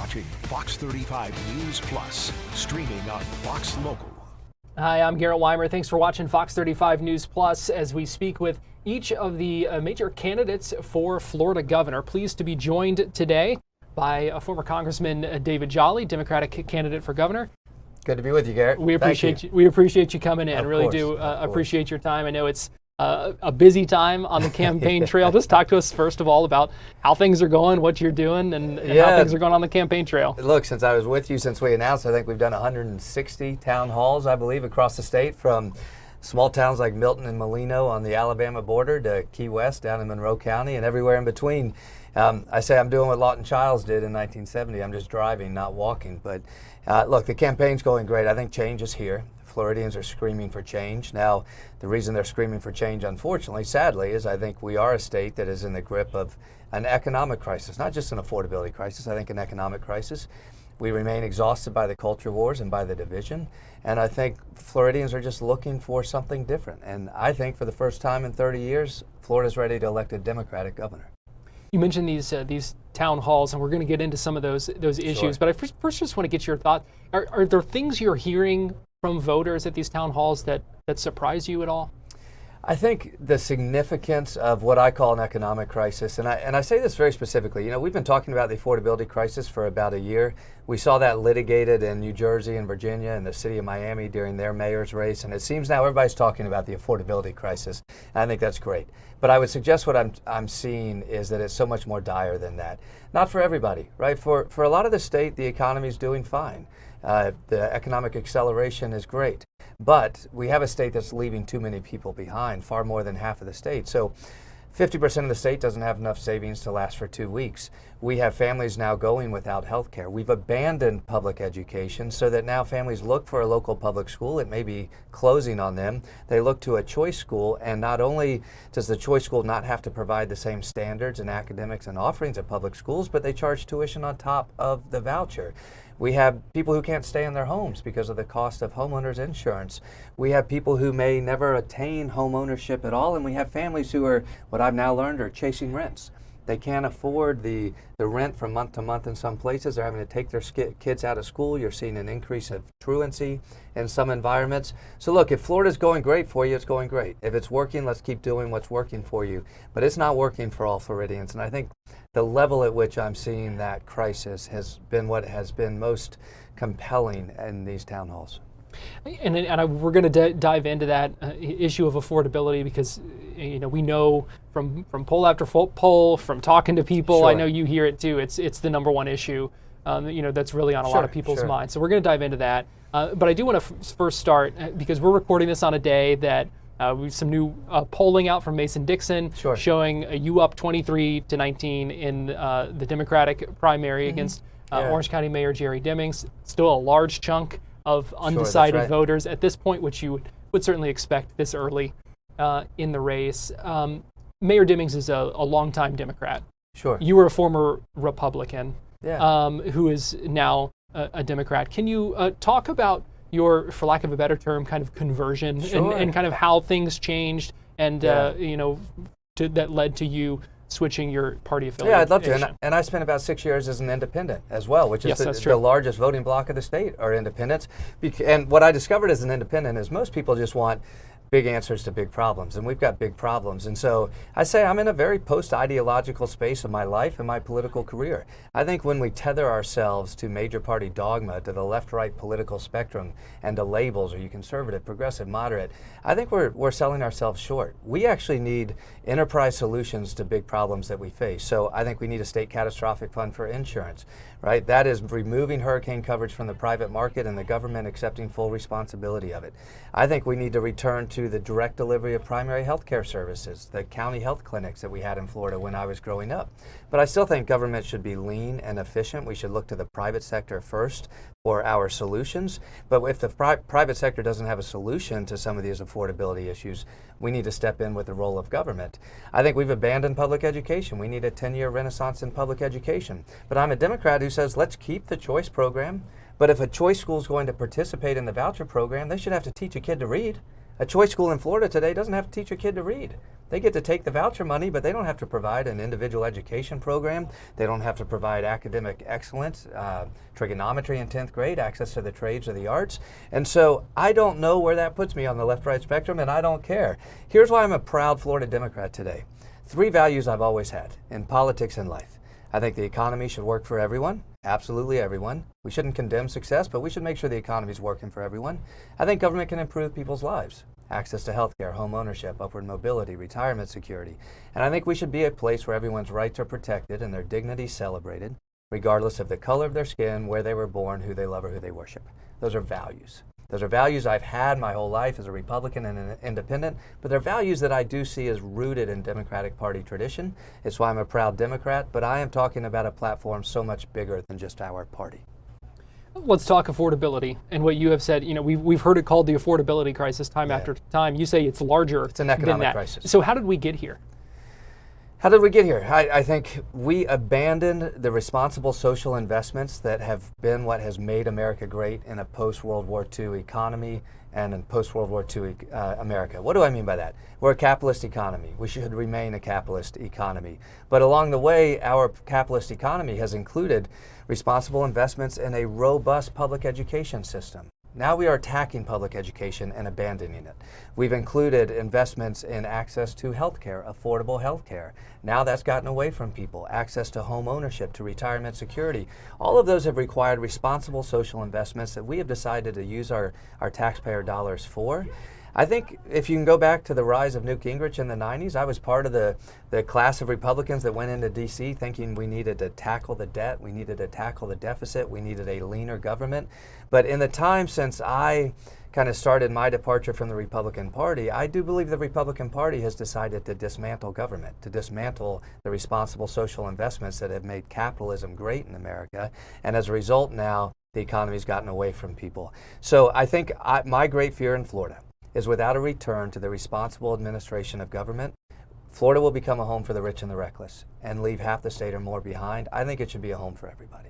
watching Fox 35 News Plus, streaming on Fox Local. Hi, I'm Garrett Wymer. Thanks for watching Fox 35 News Plus as we speak with each of the major candidates for Florida governor. Pleased to be joined today by former Congressman David Jolly, Democratic candidate for governor. Good to be with you, Garrett. We appreciate you. We appreciate you coming in. Really do appreciate your time. I know it's a busy time on the campaign trail. Just talk to us first of all about how things are going, what you're doing, and how things are going on the campaign trail. Look, since I was with you, since we announced, I think we've done 160 town halls, I believe, across the state, from small towns like Milton and Molino on the Alabama border to Key West down in Monroe County and everywhere in between. I say I'm doing what Lawton Childs did in 1970. I'm just driving, not walking. But look, the campaign's going great. I think change is here. Floridians are screaming for change. Now, the reason they're screaming for change, unfortunately, sadly, is I think we are a state that is in the grip of an economic crisis, not just an affordability crisis, I think an economic crisis. We remain exhausted by the culture wars and by the division. And I think Floridians are just looking for something different. And I think for the first time in 30 years, Florida's ready to elect a Democratic governor. You mentioned these town halls, and we're going to get into some of those issues. Sure. But I first just want to get your thought. Are there things you're hearing from voters at these town halls that surprise you at all? I think the significance of what I call an economic crisis, and I say this very specifically, we've been talking about the affordability crisis for about a year. We saw that litigated in New Jersey and Virginia and the city of Miami during their mayor's race, and it seems now everybody's talking about the affordability crisis, and I think that's great. But I would suggest what I'm seeing is that it's so much more dire than that. Not for everybody, right? For a lot of the state, the economy is doing fine. The economic acceleration is great, but we have a state that's leaving too many people behind, far more than half of the state. So 50% of the state doesn't have enough savings to last for 2 weeks. We have families now going without health care. We've abandoned public education so that now families look for a local public school. It may be closing on them. They look to a choice school, and not only does the choice school not have to provide the same standards and academics and offerings of public schools, but they charge tuition on top of the voucher. We have people who can't stay in their homes because of the cost of homeowners insurance. We have people who may never attain home ownership at all, and we have families who are, what I've now learned, are chasing rents. They can't afford the rent from month to month in some places. They're having to take their kids out of school. You're seeing an increase of truancy in some environments. So look, if Florida's going great for you, it's going great. If it's working, let's keep doing what's working for you. But it's not working for all Floridians. And I think the level at which I'm seeing that crisis has been what has been most compelling in these town halls. And we're going to dive into that issue of affordability because we know from poll after poll, from talking to people, Sure. I know you hear it too. It's the number one issue that's really on a lot of people's minds. So we're going to dive into that. But I do want to first start because we're recording this on a day that we have some new polling out from Mason-Dixon showing you up 23-19 in the Democratic primary against Orange County Mayor Jerry Demings. Still a large chunk of undecided voters at this point, which you would certainly expect this early in the race. Mayor Demings is a longtime Democrat. Sure. You were a former Republican who is now a Democrat. Can you talk about your, for lack of a better term, kind of conversion and kind of how things changed and that led to you switching your party affiliation? Yeah, I'd love to. And I spent about 6 years as an independent as well, which is the largest voting bloc of the state are independents. And what I discovered as an independent is most people just want big answers to big problems, and we've got big problems. And so I say I'm in a very post-ideological space of my life and my political career. I think when we tether ourselves to major party dogma, to the left-right political spectrum, and to labels, are you conservative, progressive, moderate, I think we're selling ourselves short. We actually need enterprise solutions to big problems that we face. So I think we need a state catastrophic fund for insurance, right? That is removing hurricane coverage from the private market and the government accepting full responsibility of it. I think we need to return to the direct delivery of primary health care services, the county health clinics that we had in Florida when I was growing up. But I still think government should be lean and efficient. We should look to the private sector first for our solutions. But if the private sector doesn't have a solution to some of these affordability issues, we need to step in with the role of government. I think we've abandoned public education. We need a 10-year renaissance in public education. But I'm a Democrat who says, let's keep the choice program. But if a choice school is going to participate in the voucher program, they should have to teach a kid to read. A choice school in Florida today doesn't have to teach a kid to read. They get to take the voucher money, but they don't have to provide an individual education program. They don't have to provide academic excellence, trigonometry in 10th grade, access to the trades or the arts. And so I don't know where that puts me on the left-right spectrum, and I don't care. Here's why I'm a proud Florida Democrat today. 3 values I've always had in politics and life. I think the economy should work for everyone, absolutely everyone. We shouldn't condemn success, but we should make sure the economy is working for everyone. I think government can improve people's lives. Access to health care, home ownership, upward mobility, retirement security. And I think we should be a place where everyone's rights are protected and their dignity celebrated, regardless of the color of their skin, where they were born, who they love, or who they worship. Those are values. Those are values I've had my whole life as a Republican and an independent, but they're values that I do see as rooted in Democratic Party tradition. It's why I'm a proud Democrat, but I am talking about a platform so much bigger than just our party. Let's talk affordability and what you have said. You know, we've heard it called the affordability crisis time after time. You say it's larger. It's an economic crisis. So how did we get here? How did we get here? I think we abandoned the responsible social investments that have been what has made America great in a post-World War II economy and in post-World War II America. What do I mean by that? We're a capitalist economy. We should remain a capitalist economy. But along the way, our capitalist economy has included responsible investments in a robust public education system. Now we are attacking public education and abandoning it. We've included investments in access to health care, affordable health care. Now that's gotten away from people. Access to home ownership, to retirement security. All of those have required responsible social investments that we have decided to use our taxpayer dollars for. I think if you can go back to the rise of Newt Gingrich in the 90s, I was part of the class of Republicans that went into D.C. thinking we needed to tackle the debt, we needed to tackle the deficit, we needed a leaner government. But in the time since I kind of started my departure from the Republican Party, I do believe the Republican Party has decided to dismantle government, to dismantle the responsible social investments that have made capitalism great in America. And as a result now, the economy's gotten away from people. So I think my great fear in Florida is without a return to the responsible administration of government, Florida will become a home for the rich and the reckless and leave half the state or more behind. I think it should be a home for everybody.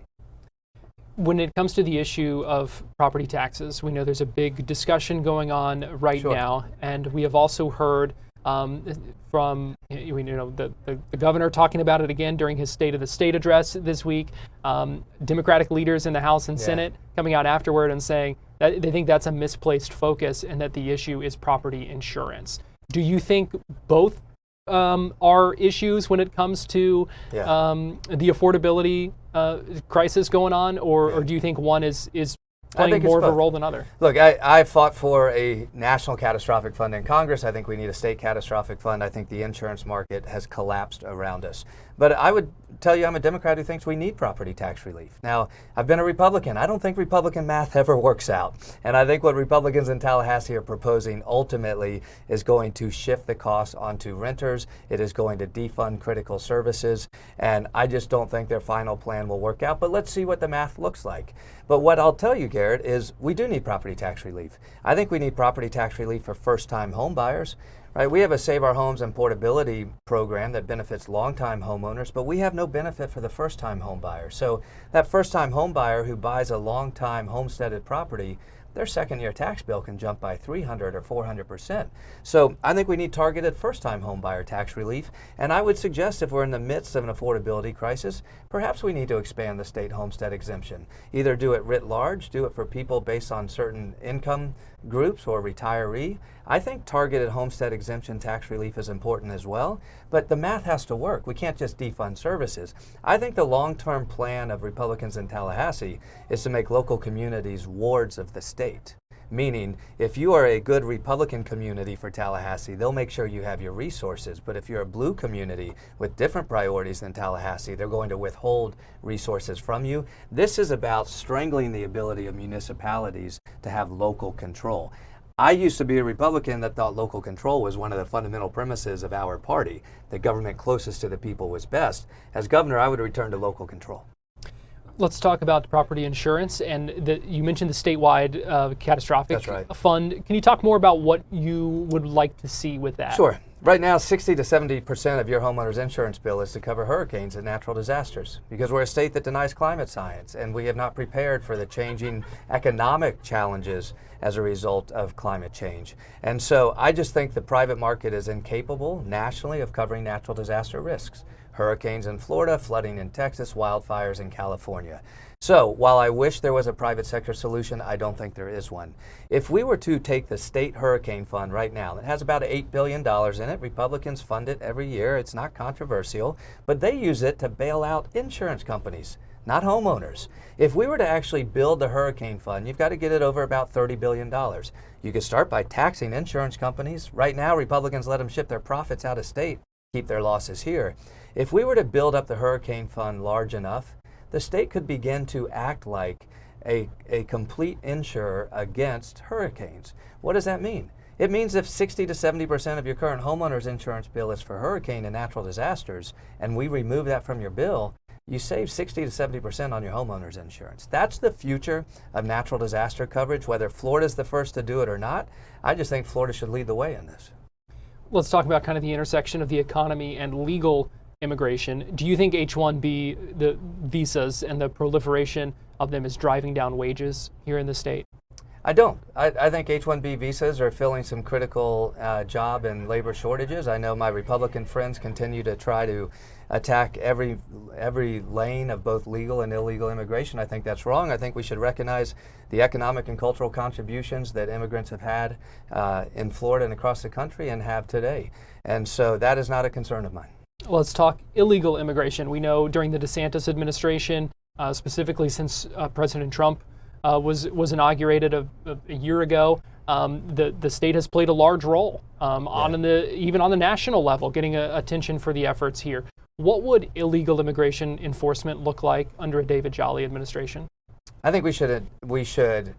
When it comes to the issue of property taxes, we know there's a big discussion going on right now, and we have also heard from the governor talking about it again during his State of the State address this week. Democratic leaders in the House and Senate coming out afterward and saying that they think that's a misplaced focus and that the issue is property insurance. Do you think both are issues when it comes to the affordability crisis going on, or do you think one is playing more of a role than other? Look, I fought for a national catastrophic fund in Congress. I think we need a state catastrophic fund. I think the insurance market has collapsed around us. But I would tell you I'm a Democrat who thinks we need property tax relief. Now, I've been a Republican. I don't think Republican math ever works out. And I think what Republicans in Tallahassee are proposing ultimately is going to shift the cost onto renters. It is going to defund critical services. And I just don't think their final plan will work out. But let's see what the math looks like. But what I'll tell you, Garrett, is we do need property tax relief. I think we need property tax relief for first-time home buyers. Right, we have a Save Our Homes and Portability program that benefits longtime homeowners, but we have no benefit for the first-time home buyer. So that first-time home buyer who buys a long-time homesteaded property, their second-year tax bill can jump by 300 or 400%. So I think we need targeted first-time home buyer tax relief. And I would suggest if we're in the midst of an affordability crisis, perhaps we need to expand the state homestead exemption. Either do it writ large, do it for people based on certain income groups or retiree. I think targeted homestead exemption tax relief is important as well, but the math has to work. We can't just defund services. I think the long-term plan of Republicans in Tallahassee is to make local communities wards of the state. Meaning, if you are a good Republican community for Tallahassee, they'll make sure you have your resources. But if you're a blue community with different priorities than Tallahassee, they're going to withhold resources from you. This is about strangling the ability of municipalities to have local control. I used to be a Republican that thought local control was one of the fundamental premises of our party. The government closest to the people was best. As governor, I would return to local control. Let's talk about property insurance, and you mentioned the statewide catastrophic fund. Can you talk more about what you would like to see with that? Sure. Right now, 60 to 70% of your homeowner's insurance bill is to cover hurricanes and natural disasters because we're a state that denies climate science and we have not prepared for the changing economic challenges as a result of climate change. And so I just think the private market is incapable nationally of covering natural disaster risks. Hurricanes in Florida, flooding in Texas, wildfires in California. So while I wish there was a private sector solution, I don't think there is one. If we were to take the state hurricane fund right now, it has about $8 billion in it. Republicans fund it every year. It's not controversial, but they use it to bail out insurance companies, not homeowners. If we were to actually build the hurricane fund, you've got to get it over about $30 billion. You could start by taxing insurance companies. Right now, Republicans let them ship their profits out of state, keep their losses here. If we were to build up the hurricane fund large enough, the state could begin to act like a complete insurer against hurricanes. What does that mean? It means if 60 to 70% of your current homeowner's insurance bill is for hurricane and natural disasters, and we remove that from your bill, you save 60 to 70% on your homeowner's insurance. That's the future of natural disaster coverage, whether Florida's the first to do it or not. I just think Florida should lead the way in this. Let's talk about kind of the intersection of the economy and legal immigration. Do you think H-1B, the visas and the proliferation of them is driving down wages here in the state? I don't. I think H-1B visas are filling some critical job and labor shortages. I know my Republican friends continue to try to attack every lane of both legal and illegal immigration. I think that's wrong. I think we should recognize the economic and cultural contributions that immigrants have had in Florida and across the country and have today. And so that is not a concern of mine. Let's talk illegal immigration. We know during the DeSantis administration, specifically since President Trump was inaugurated a year ago, the state has played a large role even on the national level, getting attention for the efforts here. What would illegal immigration enforcement look like under a David Jolly administration? I think we should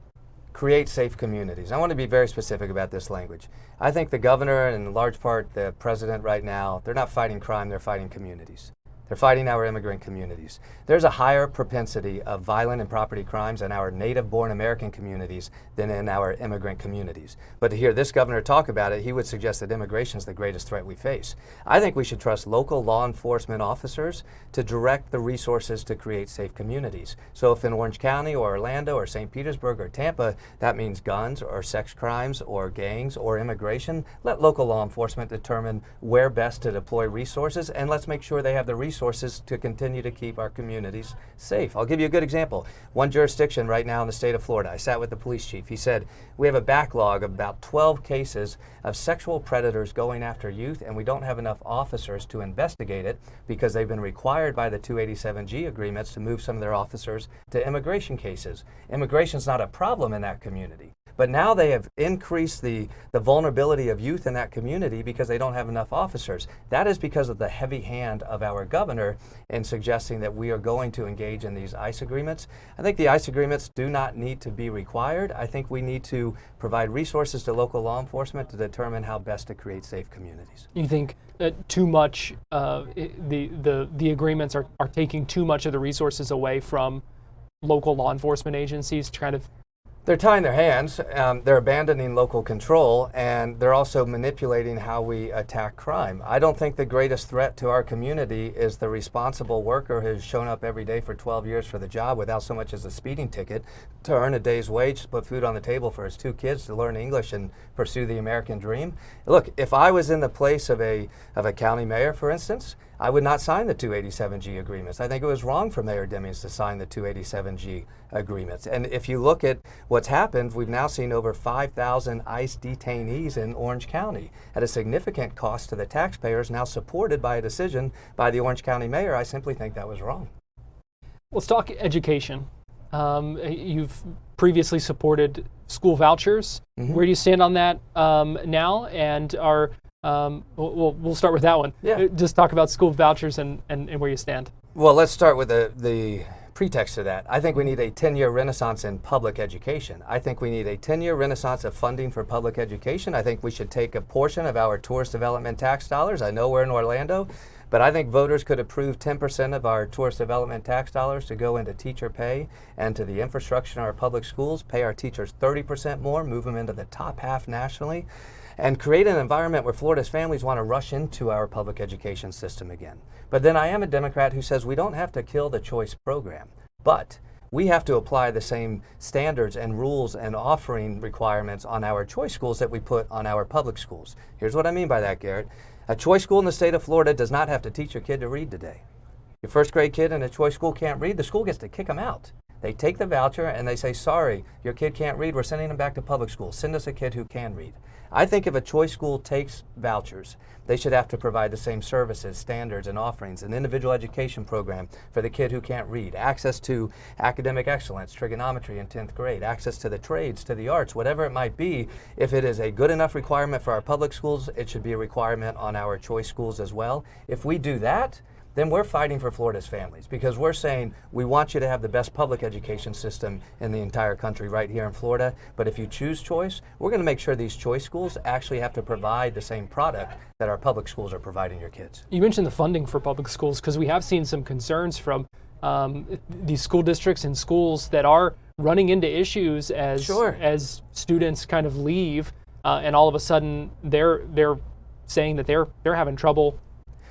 create safe communities. I want to be very specific about this language. I think the governor and in large part the president right now, they're not fighting crime, they're fighting communities. They're fighting our immigrant communities. There's a higher propensity of violent and property crimes in our native-born American communities than in our immigrant communities. But to hear this governor talk about it, he would suggest that immigration is the greatest threat we face. I think we should trust local law enforcement officers to direct the resources to create safe communities. So if in Orange County or Orlando or St. Petersburg or Tampa, that means guns or sex crimes or gangs or immigration, let local law enforcement determine where best to deploy resources, and let's make sure they have the resources to continue to keep our communities safe. I'll give you a good example. One jurisdiction right now in the state of Florida, I sat with the police chief. He said, we have a backlog of about 12 cases of sexual predators going after youth, and we don't have enough officers to investigate it because they've been required by the 287G agreements to move some of their officers to immigration cases. Immigration's not a problem in that community. But now they have increased the vulnerability of youth in that community because they don't have enough officers. That is because of the heavy hand of our governor in suggesting that we are going to engage in these ICE agreements. I think the ICE agreements do not need to be required. I think we need to provide resources to local law enforcement to determine how best to create safe communities. You think that too much, the agreements are taking too much of the resources away from local law enforcement agencies to kind of... They're tying their hands, they're abandoning local control, and they're also manipulating how we attack crime. I don't think the greatest threat to our community is the responsible worker who's shown up every day for 12 years for the job without so much as a speeding ticket to earn a day's wage, to put food on the table for his 2 kids, to learn English and pursue the American dream. Look, if I was in the place of a county mayor, for instance, I would not sign the 287G agreements. I think it was wrong for Mayor Demings to sign the 287G agreements. And if you look at what's happened, we've now seen over 5,000 ICE detainees in Orange County at a significant cost to the taxpayers, now supported by a decision by the Orange County mayor. I simply think that was wrong. Let's talk education. You've previously supported school vouchers. Mm-hmm. Where do you stand on that now? And we'll start with that one. Yeah. Just talk about school vouchers and where you stand. Well, let's start with the pretext to that. I think we need a 10-year renaissance in public education. I think we need a 10-year renaissance of funding for public education. I think we should take a portion of our tourist development tax dollars. I know we're in Orlando, But I think voters could approve 10% of our tourist development tax dollars to go into teacher pay and to the infrastructure in our public schools, pay our teachers 30% more, move them into the top half nationally, and create an environment where Florida's families want to rush into our public education system again. But then I am a Democrat who says we don't have to kill the choice program, but we have to apply the same standards and rules and offering requirements on our choice schools that we put on our public schools. Here's what I mean by that, Garrett. A choice school in the state of Florida does not have to teach your kid to read today. Your first grade kid in a choice school can't read, the school gets to kick them out. They take the voucher and they say, sorry, your kid can't read, we're sending them back to public school. Send us a kid who can read. I think if a choice school takes vouchers, they should have to provide the same services, standards, and offerings, an individual education program for the kid who can't read, access to academic excellence, trigonometry in 10th grade, access to the trades, to the arts, whatever it might be. If it is a good enough requirement for our public schools, it should be a requirement on our choice schools as well. If we do that, then we're fighting for Florida's families, because we're saying we want you to have the best public education system in the entire country right here in Florida. But if you choose choice, we're going to make sure these choice schools actually have to provide the same product that our public schools are providing your kids. You mentioned the funding for public schools, because we have seen some concerns from these school districts and schools that are running into issues as students kind of leave, and all of a sudden they're saying that they're having trouble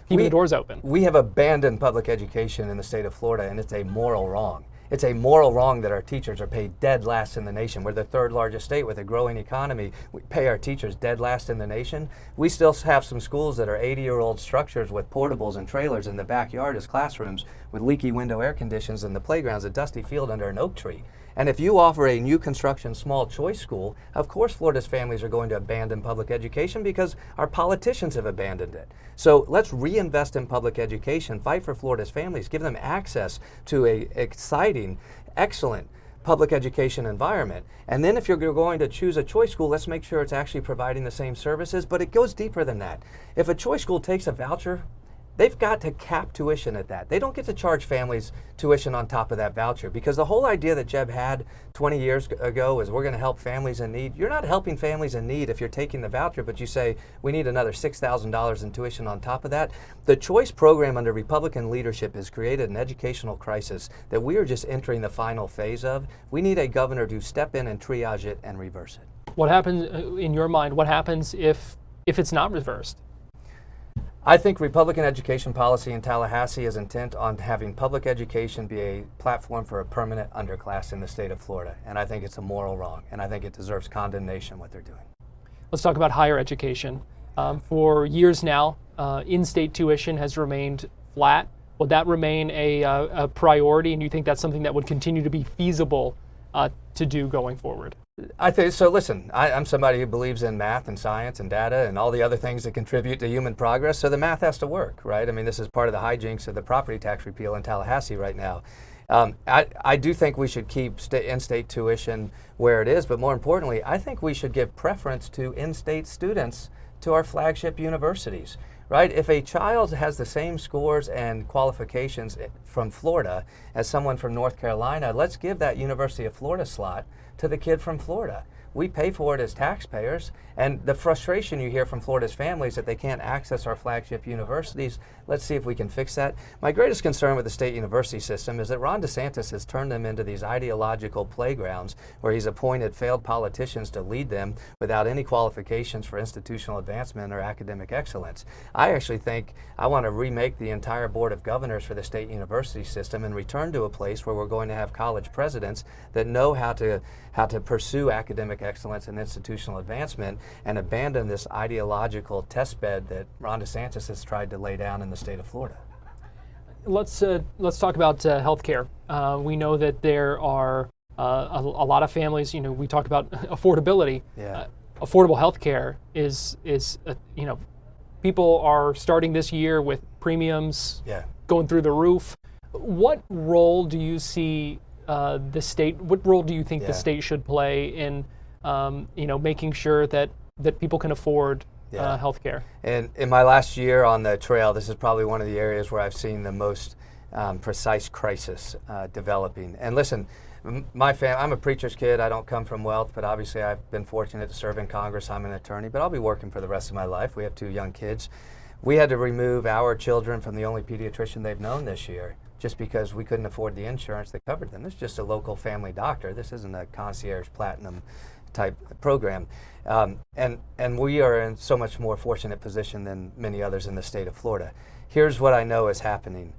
keeping the doors open. We have abandoned public education in the state of Florida, and it's a moral wrong. It's a moral wrong that our teachers are paid dead last in the nation. We're the third largest state with a growing economy. We pay our teachers dead last in the nation. We still have some schools that are 80-year-old structures with portables and trailers in the backyard as classrooms, with leaky window air conditions, in the playgrounds, a dusty field under an oak tree. And if you offer a new construction small choice school, of course Florida's families are going to abandon public education because our politicians have abandoned it. So let's reinvest in public education, fight for Florida's families, give them access to a exciting, excellent public education environment. And then if you're going to choose a choice school, let's make sure it's actually providing the same services, but it goes deeper than that. If a choice school takes a voucher, they've got to cap tuition at that. They don't get to charge families tuition on top of that voucher, because the whole idea that Jeb had 20 years ago is we're going to help families in need. You're not helping families in need if you're taking the voucher, but you say we need another $6,000 in tuition on top of that. The choice program under Republican leadership has created an educational crisis that we are just entering the final phase of. We need a governor to step in and triage it and reverse it. What happens, in your mind, what happens if it's not reversed? I think Republican education policy in Tallahassee is intent on having public education be a platform for a permanent underclass in the state of Florida. And I think it's a moral wrong, and I think it deserves condemnation what they're doing. Let's talk about higher education. For years now, in-state tuition has remained flat. Would that remain a priority, and you think that's something that would continue to be feasible to do going forward? I think so. Listen, I'm somebody who believes in math and science and data and all the other things that contribute to human progress. So the math has to work, right? I mean, this is part of the hijinks of the property tax repeal in Tallahassee right now. I do think we should keep in-state tuition where it is, but more importantly, I think we should give preference to in-state students to our flagship universities. Right? If a child has the same scores and qualifications from Florida as someone from North Carolina, let's give that University of Florida slot to the kid from Florida. We pay for it as taxpayers, and the frustration you hear from Florida's families that they can't access our flagship universities, let's see if we can fix that. My greatest concern with the state university system is that Ron DeSantis has turned them into these ideological playgrounds where he's appointed failed politicians to lead them without any qualifications for institutional advancement or academic excellence. I actually think I want to remake the entire board of governors for the state university system and return to a place where we're going to have college presidents that know how to pursue academic excellence and institutional advancement, and abandon this ideological test bed that Ron DeSantis has tried to lay down in the state of Florida. Let's talk about healthcare. We know that there are a lot of families. You know, we talked about affordability. Yeah. Affordable healthcare is people are starting this year with premiums going through the roof. What role do you see the state? What role do you think the state should play in making sure that people can afford health care? And in my last year on the trail, this is probably one of the areas where I've seen the most precise crisis developing. And listen, I'm a preacher's kid. I don't come from wealth, but obviously I've been fortunate to serve in Congress. I'm an attorney, but I'll be working for the rest of my life. We have 2 young kids. We had to remove our children from the only pediatrician they've known this year just because we couldn't afford the insurance that covered them. This is just a local family doctor. This isn't a concierge platinum type program. And we are in so much more fortunate position than many others in the state of Florida. Here's what I know is happening.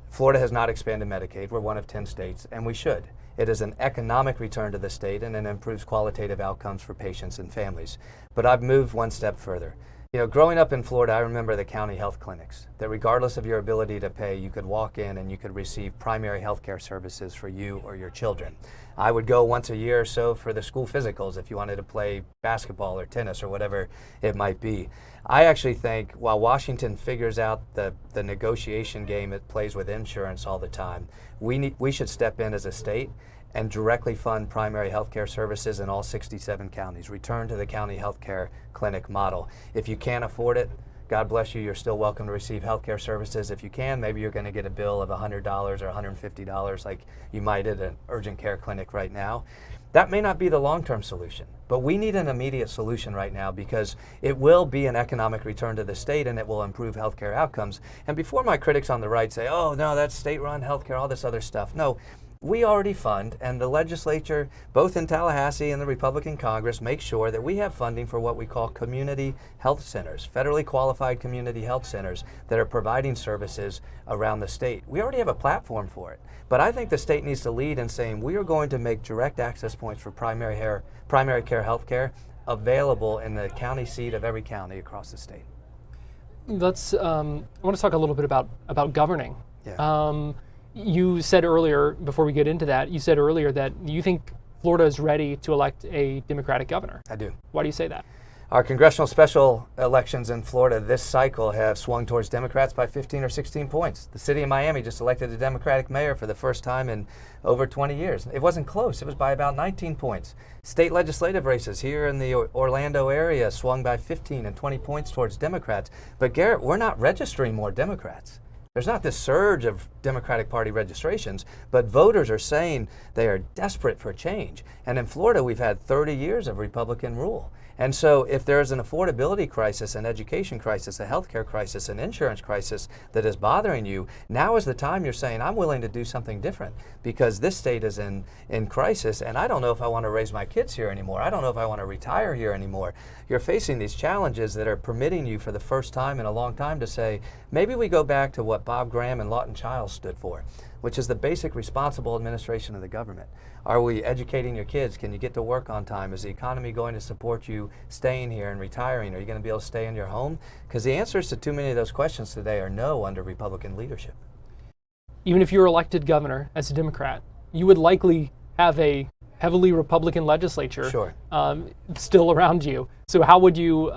Florida has not expanded Medicaid. We're one of 10 states, and we should. It is an economic return to the state, and it improves qualitative outcomes for patients and families. But I've moved one step further. You know, growing up in Florida, I remember the county health clinics, that regardless of your ability to pay, you could walk in and you could receive primary health care services for you or your children. I would go once a year or so for the school physicals if you wanted to play basketball or tennis or whatever it might be. I actually think while Washington figures out the negotiation game it plays with insurance all the time, we should step in as a state and directly fund primary health care services in all 67 counties. Return to the county health care clinic model. If you can't afford it, God bless you, you're still welcome to receive health care services. If you can, maybe you're going to get a bill of $100 or $150 like you might at an urgent care clinic right now. That may not be the long-term solution, but we need an immediate solution right now because it will be an economic return to the state and it will improve healthcare outcomes. And before my critics on the right say, oh, no, that's state-run healthcare, all this other stuff. No, we already fund, and the legislature, both in Tallahassee and the Republican Congress, make sure that we have funding for what we call community health centers, federally qualified community health centers that are providing services around the state. We already have a platform for it, but I think the state needs to lead in saying we are going to make direct access points for primary care health care available in the county seat of every county across the state. I want to talk a little bit about governing. Yeah. You said earlier, before we get into that, you said earlier that you think Florida is ready to elect a Democratic governor. I do. Why do you say that? Our congressional special elections in Florida this cycle have swung towards Democrats by 15 or 16 points. The city of Miami just elected a Democratic mayor for the first time in over 20 years. It wasn't close. It was by about 19 points. State legislative races here in the Orlando area swung by 15 and 20 points towards Democrats. But Garrett, we're not registering more Democrats. There's not this surge of Democratic Party registrations, but voters are saying they are desperate for change. And in Florida, we've had 30 years of Republican rule. And so if there's an affordability crisis, an education crisis, a healthcare crisis, an insurance crisis that is bothering you, now is the time you're saying, I'm willing to do something different because this state is in crisis and I don't know if I want to raise my kids here anymore. I don't know if I want to retire here anymore. You're facing these challenges that are permitting you for the first time in a long time to say, maybe we go back to what Bob Graham and Lawton Chiles stood for, which is the basic responsible administration of the government. Are we educating your kids? Can you get to work on time? Is the economy going to support you staying here and retiring? Are you going to be able to stay in your home? Because the answers to too many of those questions today are no under Republican leadership. Even if you're elected governor as a Democrat, you would likely have a heavily Republican legislature Sure. Still around you. So how would you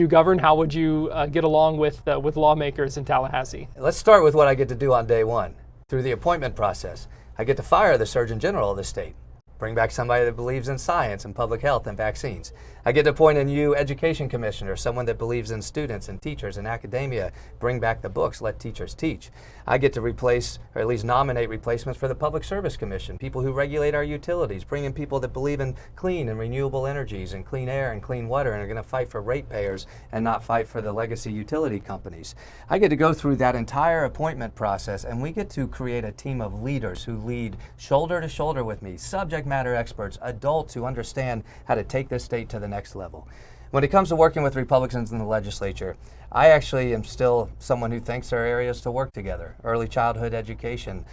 govern? How would you get along with lawmakers in Tallahassee? Let's start with what I get to do on day one. Through the appointment process, I get to fire the Surgeon General of the state, bring back somebody that believes in science and public health and vaccines. I get to appoint a new education commissioner, someone that believes in students and teachers and academia, bring back the books, let teachers teach. I get to replace, or at least nominate replacements for the Public Service Commission, people who regulate our utilities, bring in people that believe in clean and renewable energies and clean air and clean water and are going to fight for ratepayers and not fight for the legacy utility companies. I get to go through that entire appointment process and we get to create a team of leaders who lead shoulder to shoulder with me, subject matter experts, adults who understand how to take this state to the next level. When it comes to working with Republicans in the legislature, I actually am still someone who thinks there are areas to work together. Early childhood education,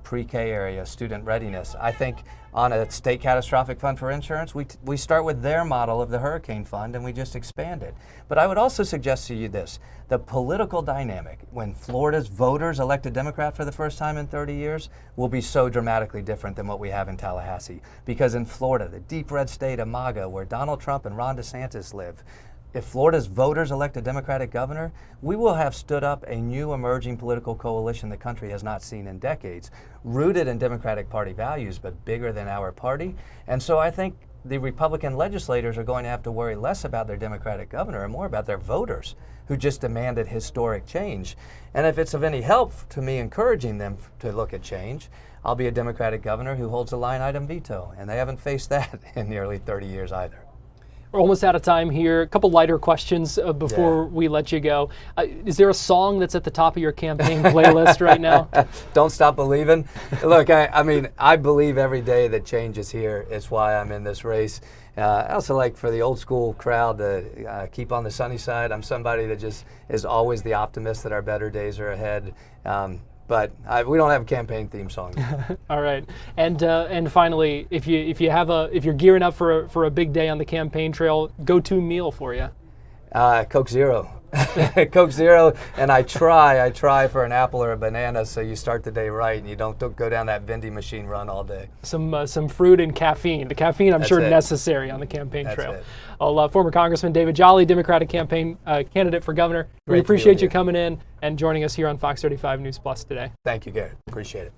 pre-K area, student readiness. I think on a state catastrophic fund for insurance, we start with their model of the hurricane fund and we just expand it. But I would also suggest to you this, the political dynamic when Florida's voters elect a Democrat for the first time in 30 years will be so dramatically different than what we have in Tallahassee. Because in Florida, the deep red state of MAGA, where Donald Trump and Ron DeSantis live, if Florida's voters elect a Democratic governor, we will have stood up a new emerging political coalition the country has not seen in decades, rooted in Democratic Party values, but bigger than our party. And so I think the Republican legislators are going to have to worry less about their Democratic governor and more about their voters who just demanded historic change. And if it's of any help to me encouraging them to look at change, I'll be a Democratic governor who holds a line item veto. And they haven't faced that in nearly 30 years either. We're almost out of time here. A couple lighter questions before we let you go. Is there a song that's at the top of your campaign playlist right now? Don't Stop Believing. Look, I believe every day that change is here. It's why I'm in this race. I also like for the old school crowd to keep on the sunny side. I'm somebody that just is always the optimist that our better days are ahead. But we don't have a campaign theme song. All right, and finally, if you're gearing up for a big day on the campaign trail, go-to meal for you. Coke Zero. Coke Zero, and I try for an apple or a banana, so you start the day right and you don't go down that vending machine run all day. Some fruit and caffeine. The caffeine, I'm sure, necessary on the campaign trail. Well, former Congressman David Jolly, Democratic campaign candidate for governor. We appreciate you coming in and joining us here on Fox 35 News Plus today. Thank you, Garrett. Appreciate it.